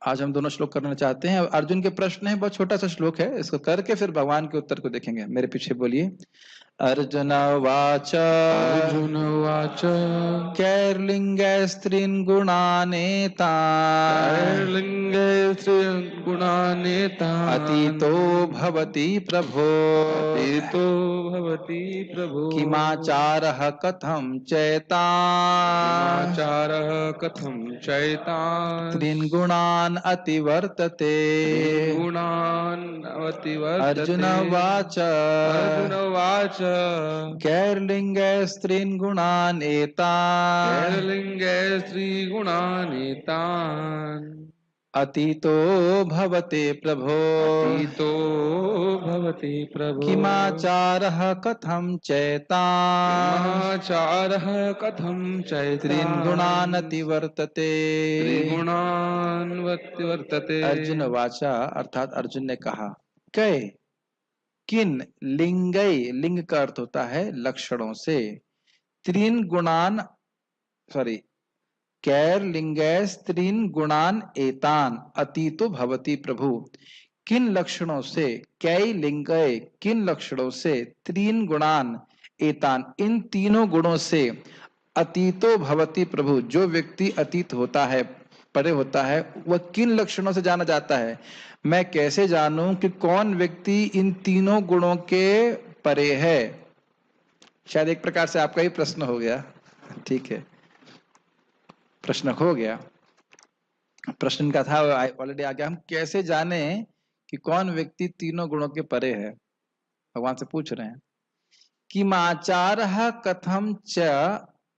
आज हम दोनों श्लोक करना चाहते हैं। अर्जुन के प्रश्न है, बहुत छोटा सा श्लोक है, इसको करके फिर भगवान के उत्तर को देखेंगे। मेरे पीछे बोलिए। अर्जुन उवाच अर्जुन उवाच कैर्लिङ्गे स्त्रीन् गुणानेतान् कैर्लिङ्गे स्त्रीगुणानेतान् अतीतो भवति प्रभो अतीतो भवति प्रभो किमाचारः कथं चैतान् किमाचारः कथं चैतान् स्त्रीन् गुणान् अतिवर्तते। गुणान् अतिवर्तते। अर्जुन उवाच अर्जुन उवाच कैर्लिङ्गे स्त्रीन् गुणान् एतान् कैर्लिङ्गे स्त्रीगुणानेतान् अतीतो भवते प्रभो अतीतो भवति प्रभो किमाचारः कथं चैतान् किमाचारः कथं चैतान् स्त्रीन् गुणान् अतिवर्तते। त्रिगुणान् वर्तते। अर्जुन वाचा अर्थात अर्जुन ने कहा, कै किन लिंगै, लिंग का अर्थ होता है लक्षणों से, त्रीन गुणान कैर लिंगै स्त्रीन गुणान एतान अतीतो भवति प्रभु। किन लक्षणों से, कै लिंगै किन लक्षणों से, त्रीन गुणान एतान इन तीनों गुणों से, अतीतो भवति प्रभु जो व्यक्ति अतीत होता है, परे होता है, वह किन लक्षणों से जाना जाता है। मैं कैसे जानूं कि कौन व्यक्ति इन तीनों गुणों के परे है। शायद एक प्रकार से आपका ही प्रश्न हो गया, ठीक है, प्रश्न हो गया। प्रश्न का था ऑलरेडी आ गया। हम कैसे जाने कि कौन व्यक्ति तीनों गुणों के परे है, भगवान से पूछ रहे हैं। किमाचारः कथम च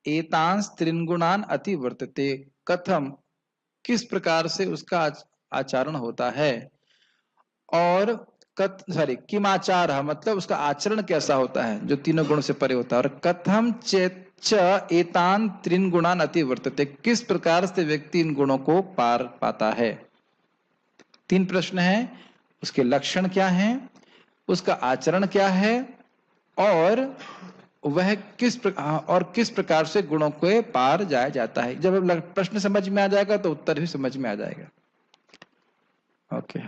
एतांस त्रिगुणान अतिवर्तते, कथम किस प्रकार से उसका आचरण होता है, और किमाचार मतलब उसका आचरण कैसा होता है जो तीनों गुणों से परे होता है, और कथम च एतान त्रिन गुणान अतिवर्तते किस प्रकार से व्यक्ति इन गुणों को पार पाता है। तीन प्रश्न हैं, उसके लक्षण क्या हैं, उसका आचरण क्या है, और वह किस प्रकार से गुणों को पार जाया जाता है। जब प्रश्न समझ में आ जाएगा तो उत्तर भी समझ में आ जाएगा। ओके।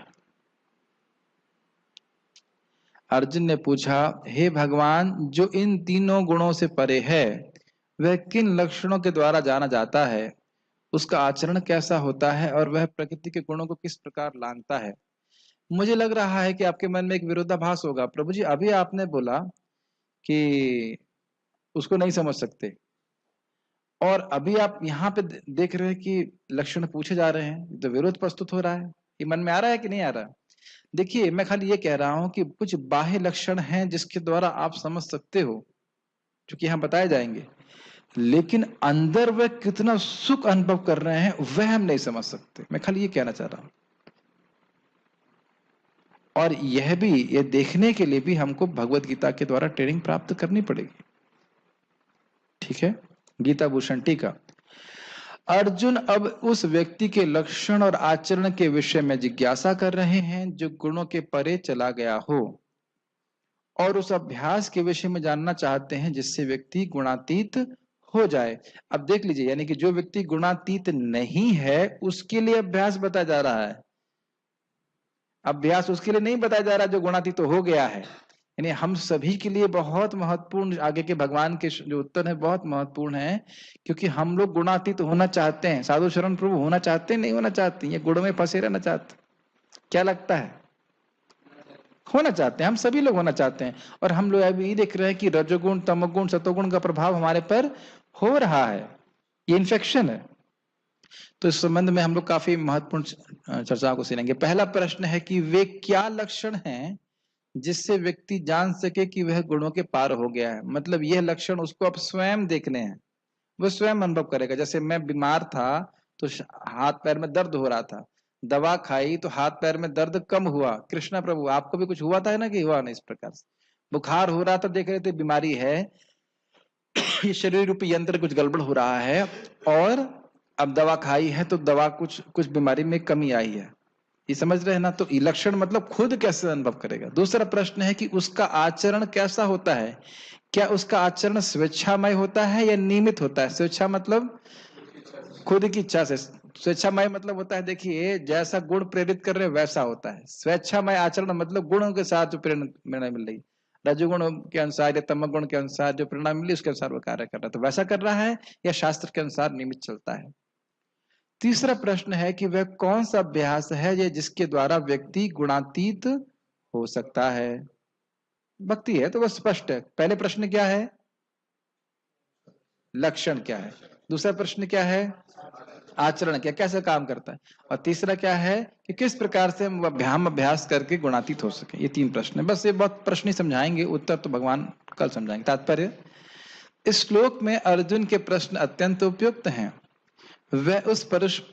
अर्जुन ने पूछा, हे भगवान, जो इन तीनों गुणों से परे है वह किन लक्षणों के द्वारा जाना जाता है, उसका आचरण कैसा होता है, और वह प्रकृति के गुणों को किस प्रकार लांघता है। मुझे लग रहा है कि आपके मन में एक विरोधाभास होगा। प्रभु जी, अभी आपने बोला कि उसको नहीं समझ सकते, और अभी आप यहाँ पे देख रहे हैं कि लक्षण पूछे जा रहे हैं, तो विरोध प्रस्तुत हो रहा है। ये मन में आ रहा है कि नहीं आ रहा। देखिए, मैं खाली ये कह रहा हूं कि कुछ बाह्य लक्षण हैं जिसके द्वारा आप समझ सकते हो, जो कि यहाँ बताए जाएंगे, लेकिन अंदर वह कितना सुख अनुभव कर रहे हैं वह हम नहीं समझ सकते। मैं खाली ये कहना चाह रहा हूं। और यह भी, ये देखने के लिए भी हमको भगवत गीता के द्वारा ट्रेनिंग प्राप्त करनी पड़ेगी। ठीक है। गीता भूषण टीका। अर्जुन अब उस व्यक्ति के लक्षण और आचरण के विषय में जिज्ञासा कर रहे हैं जो गुणों के परे चला गया हो, और उस अभ्यास के विषय में जानना चाहते हैं जिससे व्यक्ति गुणातीत हो जाए। अब देख लीजिए, यानी कि जो व्यक्ति गुणातीत नहीं है उसके लिए अभ्यास बताया जा रहा है। अभ्यास उसके लिए नहीं बताया जा रहा जो गुणातीत हो गया है। यानी हम सभी के लिए बहुत महत्वपूर्ण, आगे के भगवान के जो उत्तर है बहुत महत्वपूर्ण है, क्योंकि हम लोग गुणातीत होना चाहते हैं। साधु शरण प्रभु होना चाहते हैं, नहीं होना चाहते, ये गुणों में फंसे रहना चाहते। क्या लगता है? होना चाहते हैं, हम सभी लोग होना चाहते हैं। और हम लोग अभी देख रहे हैं कि रजोगुण, तमोगुण, सतोगुण का प्रभाव हमारे पर हो रहा है, ये इन्फेक्शन है। तो इस संबंध में हम लोग काफी महत्वपूर्ण चर्चाओं को सुनेंगे। पहला प्रश्न है कि वे क्या लक्षण हैं जिससे व्यक्ति जान सके कि वह गुणों के पार हो गया है। मतलब यह लक्षण उसको अब स्वयं देखने हैं, वो स्वयं अनुभव करेगा। जैसे मैं बीमार था तो हाथ पैर में दर्द हो रहा था, दवा खाई तो हाथ पैर में दर्द कम हुआ। कृष्णा प्रभु, आपको भी कुछ हुआ था ना, कि हुआ नहीं? इस प्रकार से बुखार हो रहा था, देख रहे थे बीमारी है, ये शरीर रूपी यंत्र कुछ गड़बड़ हो रहा है, और अब दवा खाई है तो दवा कुछ बीमारी में कमी आई है। ये समझ रहे हैं ना? तो लक्षण मतलब खुद कैसे अनुभव करेगा। दूसरा प्रश्न है कि उसका आचरण कैसा होता है। क्या उसका आचरण स्वेच्छामय होता है या नियमित होता है? स्वेच्छा मतलब खुद की इच्छा से, स्वेच्छामय मतलब होता है, देखिए जैसा गुण प्रेरित कर रहे वैसा होता है। स्वेच्छामय आचरण मतलब गुणों के साथ जो प्रेरणा मिल रही, रजोगुण के अनुसार या तमोगुण के अनुसार जो प्रेरणा मिली उसके अनुसार वो कार्य कर रहा है, तो वैसा कर रहा है या शास्त्र के अनुसार नियमित चलता है। तीसरा प्रश्न है कि वह कौन सा अभ्यास है ये जिसके द्वारा व्यक्ति गुणातीत हो सकता है। भक्ति है तो वह स्पष्ट है। पहले प्रश्न क्या है, लक्षण क्या है, दूसरा प्रश्न क्या है, आचरण क्या, कैसे काम करता है, और तीसरा क्या है कि किस प्रकार से हम अभ्यास करके गुणातीत हो सके। ये 3 प्रश्न है। बस ये बहुत प्रश्न ही समझाएंगे, उत्तर तो भगवान कल समझाएंगे। तात्पर्य, इस श्लोक में अर्जुन के प्रश्न अत्यंत उपयुक्त हैं। वह उस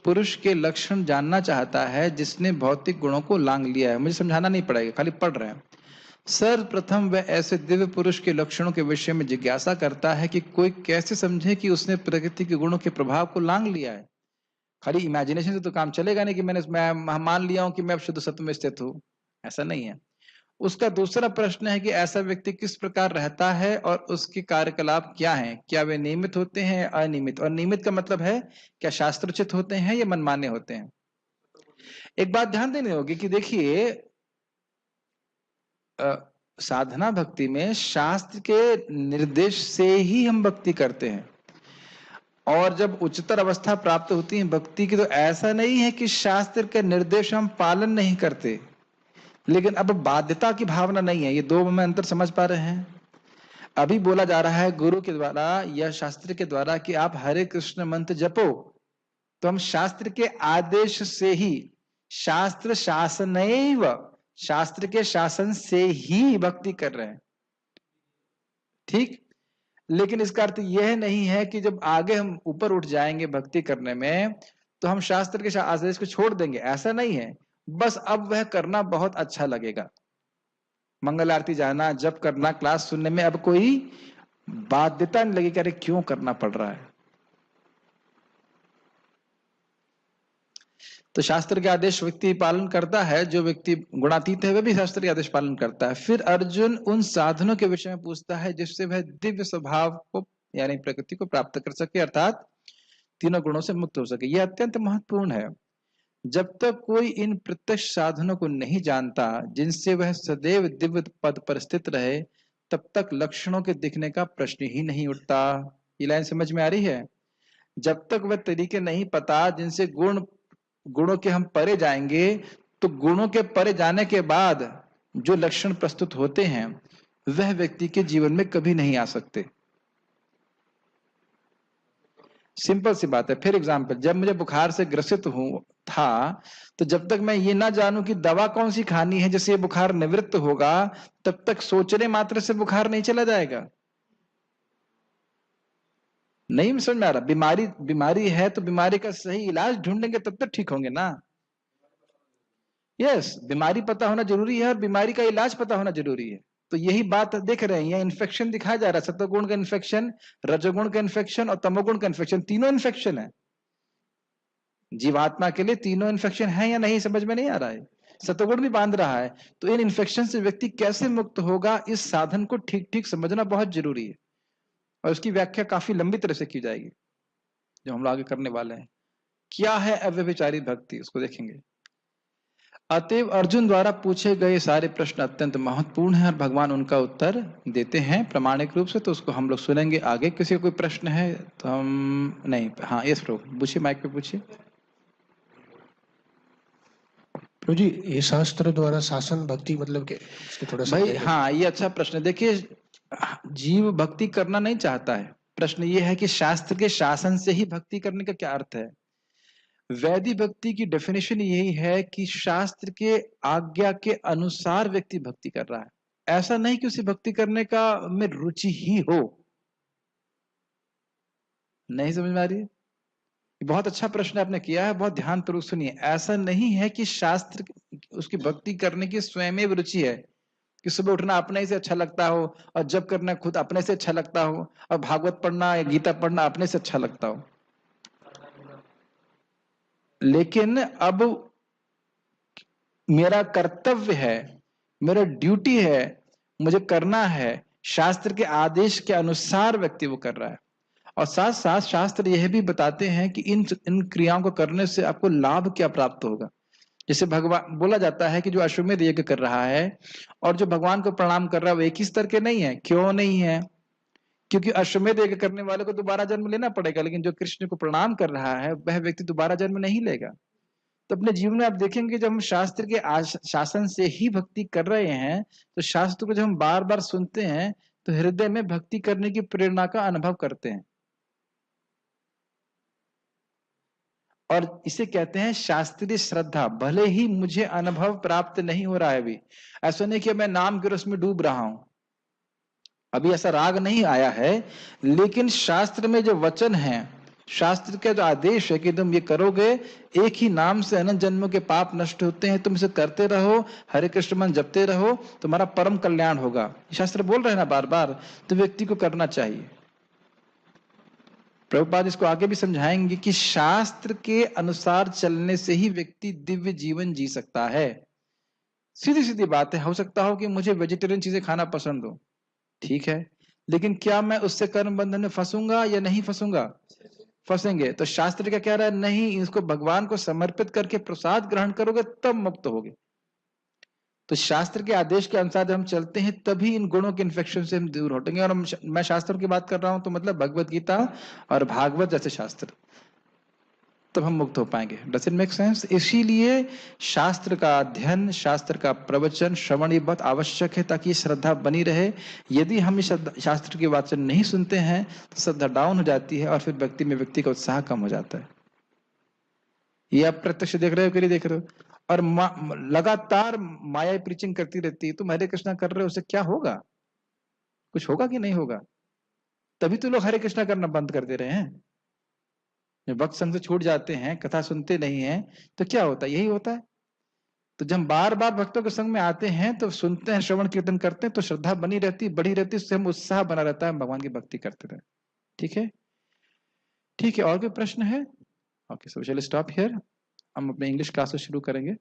पुरुष के लक्षण जानना चाहता है जिसने भौतिक गुणों को लांग लिया है। मुझे समझाना नहीं पड़ेगा, खाली पढ़ रहे हैं। सर्वप्रथम वह ऐसे दिव्य पुरुष के लक्षणों के विषय में जिज्ञासा करता है कि कोई कैसे समझे कि उसने प्रकृति के गुणों के प्रभाव को लांग लिया है। खाली इमेजिनेशन से तो काम चलेगा नहीं कि मैं मान लिया हूं कि मैं अब शुद्ध सत्व में स्थित हूं, ऐसा नहीं है। उसका दूसरा प्रश्न है कि ऐसा व्यक्ति किस प्रकार रहता है और उसके कार्यकलाप क्या हैं, क्या वे नियमित होते हैं या अनियमित। और नियमित का मतलब है क्या शास्त्रोचित होते हैं या मनमान्य होते हैं। एक बात ध्यान देनी होगी कि देखिए साधना भक्ति में शास्त्र के निर्देश से ही हम भक्ति करते हैं, और जब उच्चतर अवस्था प्राप्त होती है भक्ति की तो ऐसा नहीं है कि शास्त्र के निर्देश हम पालन नहीं करते, लेकिन अब बाध्यता की भावना नहीं है। ये दो में अंतर समझ पा रहे हैं। अभी बोला जा रहा है गुरु के द्वारा या शास्त्र के द्वारा कि आप हरे कृष्ण मंत्र जपो, तो हम शास्त्र के आदेश से ही, शास्त्र शासनैव, शास्त्र के शासन से ही भक्ति कर रहे हैं, ठीक। लेकिन इसका अर्थ यह नहीं है कि जब आगे हम ऊपर उठ जाएंगे भक्ति करने में तो हम शास्त्र के आदेश को छोड़ देंगे, ऐसा नहीं है। बस अब वह करना बहुत अच्छा लगेगा, मंगल आरती जाना, जप करना, क्लास सुनने में अब कोई बाध्यता नहीं लगेगी, अरे क्यों करना पड़ रहा है। तो शास्त्र के आदेश व्यक्ति पालन करता है, जो व्यक्ति गुणातीत है वह भी शास्त्र के आदेश पालन करता है। फिर अर्जुन उन साधनों के विषय में पूछता है जिससे वह दिव्य स्वभाव को यानी प्रकृति को प्राप्त कर सके, अर्थात तीनों गुणों से मुक्त हो सके। यह अत्यंत महत्वपूर्ण है। जब तक कोई इन प्रत्यक्ष साधनों को नहीं जानता जिनसे वह सदैव दिव्य पद पर स्थित रहे, तब तक लक्षणों के दिखने का प्रश्न ही नहीं उठता। ये लाइन समझ में आ रही है। जब तक वह तरीके नहीं पता जिनसे गुणों के हम परे जाएंगे, तो गुणों के परे जाने के बाद जो लक्षण प्रस्तुत होते हैं वह व्यक्ति के जीवन में कभी नहीं आ सकते। सिंपल सी बात है। फिर एग्जाम्पल, जब मुझे बुखार से ग्रसित था, तो जब तक मैं ये ना जानूं कि दवा कौन सी खानी है जिससे बुखार निवृत्त होगा, तब तक सोचने मात्र से बुखार नहीं चला जाएगा। नहीं समझ में आ रहा। बीमारी है तो बीमारी का सही इलाज ढूंढेंगे तब तक ठीक होंगे ना। यस, बीमारी पता होना जरूरी है और बीमारी का इलाज पता होना जरूरी है। तो यही बात देख रहे हैं, ये इन्फेक्शन दिखाया जा रहा है, सत्वगुण का इन्फेक्शन, रजोगुण का इन्फेक्शन और तमोगुण का इन्फेक्शन, तीनों इन्फेक्शन है। जीवात्मा के लिए तीनों इन्फेक्शन है या नहीं समझ में नहीं आ रहा है। सत्वगुण भी बांध रहा है, तो इन इन्फेक्शन से व्यक्ति कैसे मुक्त होगा, इस साधन को ठीक ठीक समझना बहुत जरूरी है। और उसकी व्याख्या काफी लंबी तरह से की जाएगी जो हम लोग आगे करने वाले हैं। क्या है अव्यभिचारी भक्ति, उसको देखेंगे। अतएव अर्जुन द्वारा पूछे गए सारे प्रश्न अत्यंत महत्वपूर्ण हैं और भगवान उनका उत्तर देते हैं प्रमाणिक रूप से, तो उसको हम लोग सुनेंगे आगे। किसी को कोई प्रश्न है तो हम नहीं, हाँ यस प्रभु पूछिए, माइक पे पूछिए। प्रभु जी, ये शास्त्र द्वारा शासन भक्ति मतलब के थोड़ा भाई हाँ, ये अच्छा प्रश्न है। देखिए, जीव भक्ति करना नहीं चाहता है, प्रश्न ये है कि शास्त्र के शासन से ही भक्ति करने का क्या अर्थ है। वैदिक भक्ति की डेफिनेशन यही है कि शास्त्र के आज्ञा के अनुसार व्यक्ति भक्ति कर रहा है, ऐसा नहीं कि उसे भक्ति करने का में रुचि ही हो। नहीं समझ में आ रही है। बहुत अच्छा प्रश्न आपने किया है, बहुत ध्यानपूर्वक सुनिए। ऐसा नहीं है कि शास्त्र उसकी भक्ति करने की स्वयं रुचि है, कि सुबह उठना अपने से अच्छा लगता हो और जब करना खुद अपने से अच्छा लगता हो और भागवत पढ़ना या गीता पढ़ना अपने से अच्छा लगता हो। लेकिन अब मेरा कर्तव्य है, मेरा ड्यूटी है, मुझे करना है, शास्त्र के आदेश के अनुसार व्यक्ति वो कर रहा है। और साथ साथ शास्त्र यह भी बताते हैं कि इन क्रियाओं को करने से आपको लाभ क्या प्राप्त होगा। जैसे भगवान बोला जाता है कि जो अश्वमेध यज्ञ कर रहा है और जो भगवान को प्रणाम कर रहा है वो एक ही स्तर के नहीं है। क्यों नहीं है? क्योंकि अश्वमेध यज्ञ करने वाले को दोबारा जन्म लेना पड़ेगा, लेकिन जो कृष्ण को प्रणाम कर रहा है वह व्यक्ति दोबारा जन्म नहीं लेगा। तो अपने जीवन में आप देखेंगे जब हम शास्त्र के शासन से ही भक्ति कर रहे हैं, तो शास्त्र को जब हम बार बार सुनते हैं तो हृदय में भक्ति करने की प्रेरणा का अनुभव करते हैं। और इसे कहते हैं शास्त्रीय श्रद्धा। भले ही मुझे अनुभव प्राप्त नहीं हो रहा है अभी, ऐसा नहीं कि मैं नाम के रस में डूब रहा हूं, अभी ऐसा राग नहीं आया है, लेकिन शास्त्र में जो वचन है, शास्त्र का जो आदेश है कि तुम ये करोगे, एक ही नाम से अनंत जन्मों के पाप नष्ट होते हैं, तुम इसे करते रहो, हरे कृष्ण मन जपते रहो, तुम्हारा परम कल्याण होगा। शास्त्र बोल रहे हैं ना बार बार, तो व्यक्ति को करना चाहिए। प्रभुपाद इसको आगे भी समझाएंगे कि शास्त्र के अनुसार चलने से ही व्यक्ति दिव्य जीवन जी सकता है। सीधी सीधी बात है, हो सकता हो कि मुझे वेजिटेरियन चीजें खाना पसंद हो, ठीक है, लेकिन क्या मैं उससे कर्म बंधन में फंसूंगा या नहीं फंसूंगा? फंसेंगे। तो शास्त्र क्या कह रहा है? नहीं, इसको भगवान को समर्पित करके प्रसाद ग्रहण करोगे तब मुक्त होगे। तो शास्त्र के आदेश के अनुसार जब हम चलते हैं तभी इन गुणों के इन्फेक्शन से हम दूर हटेंगे। और मैं शास्त्रों की बात कर रहा हूं तो मतलब भगवत गीता और भागवत जैसे शास्त्र, तब हम मुक्त हो पाएंगे। Does it make sense? इसीलिए शास्त्र का अध्ययन, शास्त्र का प्रवचन, श्रवण ये बहुत आवश्यक है ताकि श्रद्धा बनी रहे। यदि हम शास्त्र के वचन नहीं सुनते हैं तो श्रद्धा डाउन हो जाती है और फिर व्यक्ति का उत्साह कम हो जाता है। ये आप प्रत्यक्ष देख रहे हो कि नहीं देख रहे हो? और लगातार माया प्रीचिंग करती रहती है, तुम हरे कृष्णा कर रहे हो, उससे क्या होगा? कुछ होगा कि नहीं होगा? तभी तो लोग हरे कृष्णा करना बंद कर दे रहे हैं। भक्त संग से छूट जाते हैं, कथा सुनते नहीं हैं, तो क्या होता है? यही होता है। तो जब हम बार बार भक्तों के संग में आते हैं तो सुनते हैं, श्रवण कीर्तन करते हैं, तो श्रद्धा बनी रहती, बढ़ी रहती, उससे हम उत्साह बना रहता है, भगवान की भक्ति करते रहे। ठीक है, ठीक है। और कोई प्रश्न है? Okay, so we shall stop here. हम अपने इंग्लिश क्लासेस शुरू करेंगे।